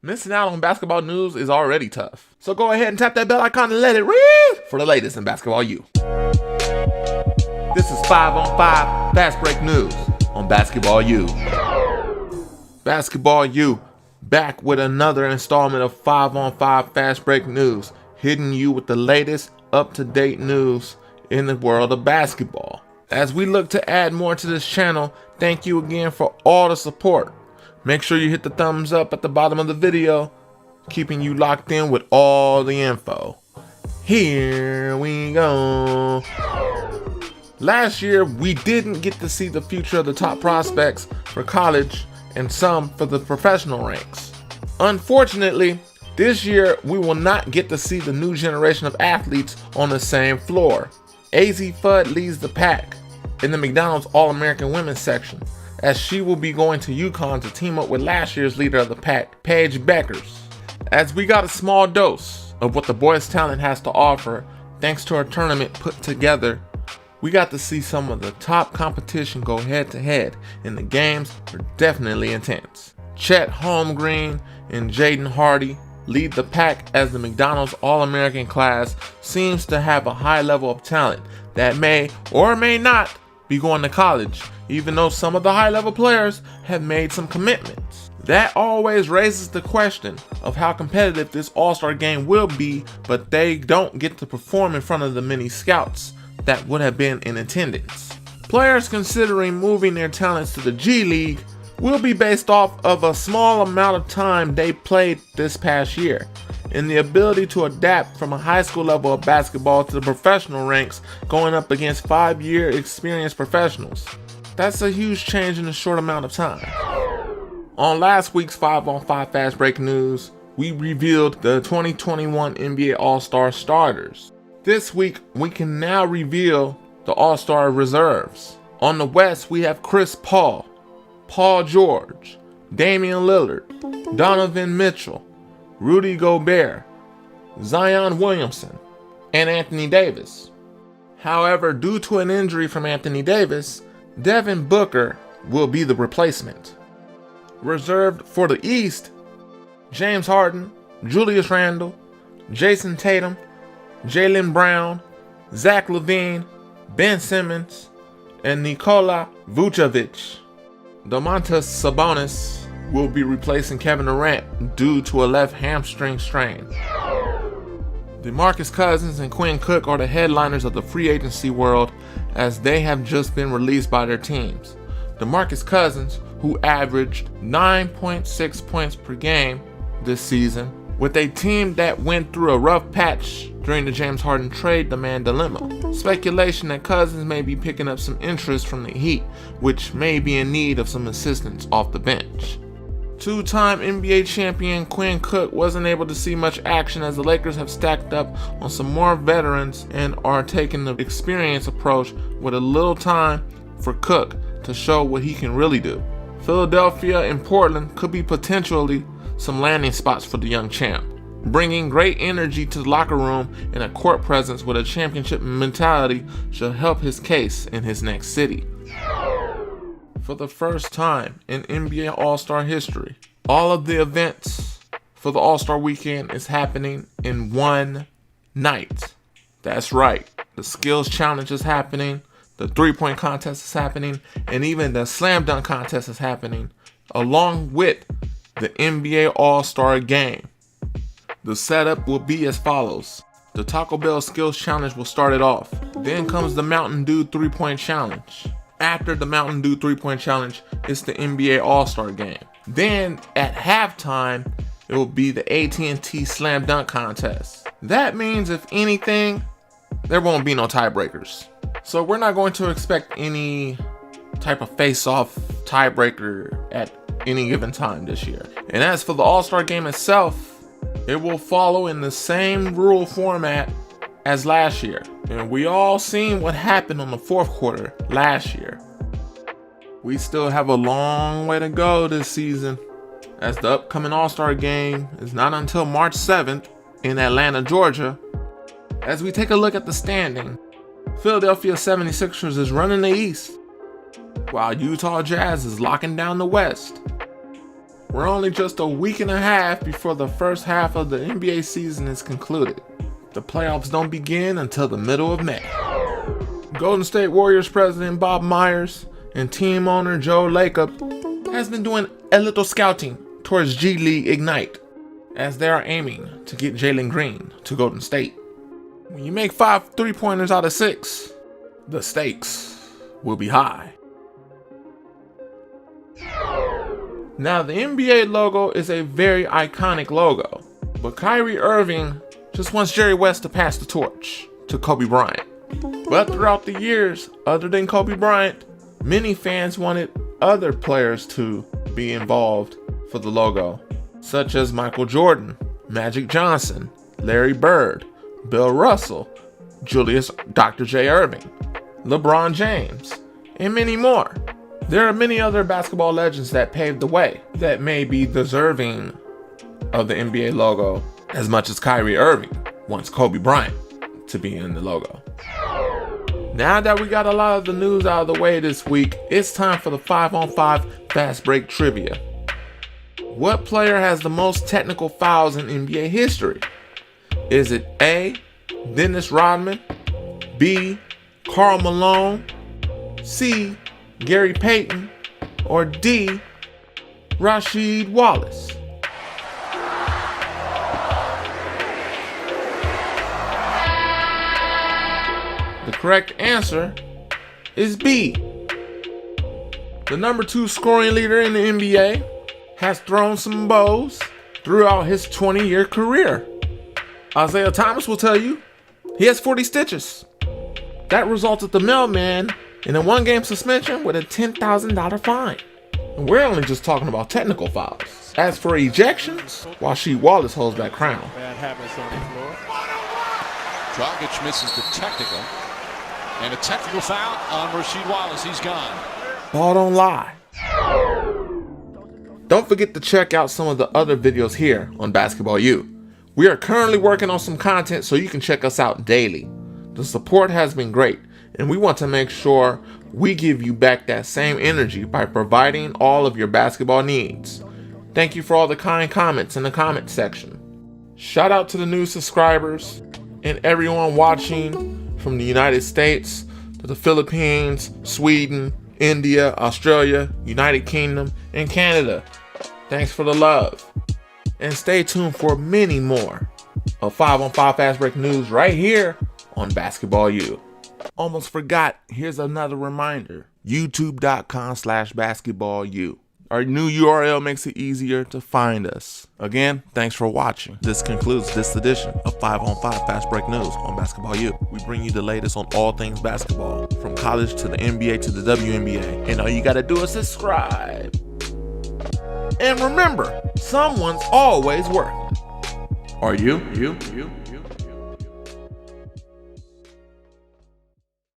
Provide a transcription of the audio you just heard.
Missing out on basketball news is already tough. So go ahead and tap that bell icon and let it ring for the latest in Basketball U. This is 5 on 5 Fast Break News on Basketball U. Basketball U, back with another installment of 5 on 5 Fast Break News, hitting you with the latest up-to-date news in the world of basketball. As we look to add more to this channel, thank you again for all the support. Make sure you hit the thumbs up at the bottom of the video, keeping you locked in with all the info. Here we go. Last year, we didn't get to see the future of the top prospects for college and some for the professional ranks. Unfortunately, this year, we will not get to see the new generation of athletes on the same floor. AZ Fudd leads the pack in the McDonald's All-American Women's section, as she will be going to UConn to team up with last year's leader of the pack, Paige Bueckers. As we got a small dose of what the boys' talent has to offer, thanks to our tournament put together, we got to see some of the top competition go head-to-head, and the games were definitely intense. Chet Holmgren and Jaden Hardy lead the pack, as the McDonald's All-American class seems to have a high level of talent that may or may not be going to college, even though some of the high-level players have made some commitments. That always raises the question of how competitive this All-Star game will be, but they don't get to perform in front of the many scouts that would have been in attendance. Players considering moving their talents to the G League will be based off of a small amount of time they played this past year, and the ability to adapt from a high school level of basketball to the professional ranks, going up against 5-year experienced professionals. That's a huge change in a short amount of time. On last week's 5 on 5 Fast Break News, we revealed the 2021 NBA All-Star starters. This week, we can now reveal the All-Star reserves. On the West, we have Chris Paul, Paul George, Damian Lillard, Donovan Mitchell, Rudy Gobert, Zion Williamson, and Anthony Davis. However, due to an injury from Anthony Davis, Devin Booker will be the replacement. Reserved for the East, James Harden, Julius Randle, Jason Tatum, Jaylen Brown, Zach LaVine, Ben Simmons, and Nikola Vucevic. Domantas Sabonis will be replacing Kevin Durant due to a left hamstring strain. DeMarcus Cousins and Quinn Cook are the headliners of the free agency world, as they have just been released by their teams. DeMarcus Cousins, who averaged 9.6 points per game this season, with a team that went through a rough patch during the James Harden trade demand dilemma. Speculation that Cousins may be picking up some interest from the Heat, which may be in need of some assistance off the bench. Two-time NBA champion Quinn Cook wasn't able to see much action, as the Lakers have stacked up on some more veterans and are taking the experience approach with a little time for Cook to show what he can really do. Philadelphia and Portland could be potentially some landing spots for the young champ, bringing great energy to the locker room, and a court presence with a championship mentality should help his case in his next city. For the first time in NBA All-Star history, all of the events for the All-Star weekend is happening in one night. That's right, the skills challenge is happening, the three-point contest is happening, and even the slam dunk contest is happening, along with the NBA All-Star game. The setup will be as follows. The Taco Bell Skills Challenge will start it off. Then comes the Mountain Dew 3-point challenge. After the Mountain Dew 3-point challenge, it's the NBA All-Star game. Then at halftime, it will be the AT&T Slam Dunk contest. That means, if anything, there won't be no tiebreakers. So we're not going to expect any type of face-off tiebreaker at any given time this year. And as for the All-Star game itself, it will follow in the same rule format as last year. And we all seen what happened on the fourth quarter last year. We still have a long way to go this season, as the upcoming All-Star game is not until March 7th in Atlanta, Georgia. As we take a look at the standing, Philadelphia 76ers is running the East, while Utah Jazz is locking down the West. We're only just a week and a half before the first half of the NBA season is concluded. The playoffs don't begin until the middle of May. Golden State Warriors president Bob Myers and team owner Joe Lacob has been doing a little scouting towards G League Ignite, as they are aiming to get Jalen Green to Golden State. When you make 5 3-pointers out of 6, the stakes will be high. Now, the NBA logo is a very iconic logo, but Kyrie Irving just wants Jerry West to pass the torch to Kobe Bryant. But throughout the years, other than Kobe Bryant, many fans wanted other players to be involved for the logo, such as Michael Jordan, Magic Johnson, Larry Bird, Bill Russell, Julius Dr. J. Irving, LeBron James, and many more. There are many other basketball legends that paved the way that may be deserving of the NBA logo as much as Kyrie Irving wants Kobe Bryant to be in the logo. Now that we got a lot of the news out of the way this week, it's time for the 5-on-5 Fast Break Trivia. What player has the most technical fouls in NBA history? Is it A, Dennis Rodman, B, Karl Malone, C, Gary Payton, or D, Rasheed Wallace? The correct answer is B. The number 2 scoring leader in the NBA has thrown some bows throughout his 20-year career. Isaiah Thomas will tell you he has 40 stitches. That resulted the mailman in a 1-game suspension with a $10,000 fine. And we're only just talking about technical fouls. As for ejections, Rasheed Wallace holds that crown. Bad habits on the floor. Dragic misses the technical. And a technical foul on Rasheed Wallace. He's gone. Ball don't lie. Don't forget to check out some of the other videos here on Basketball U. We are currently working on some content so you can check us out daily. The support has been great, and we want to make sure we give you back that same energy by providing all of your basketball needs. Thank you for all the kind comments in the comment section. Shout out to the new subscribers and everyone watching from the United States to the Philippines, Sweden, India, Australia, United Kingdom, and Canada. Thanks for the love. And stay tuned for many more of 5-on-5 Fast Break News right here on Basketball U. Almost forgot, here's another reminder. YouTube.com/BasketballU. Our new URL makes it easier to find us. Again, thanks for watching. This concludes this edition of 5-on-5 Fast Break News on Basketball U. We bring you the latest on all things basketball, from college to the NBA to the WNBA. And all you gotta do is subscribe. And remember, someone's always working. Are you?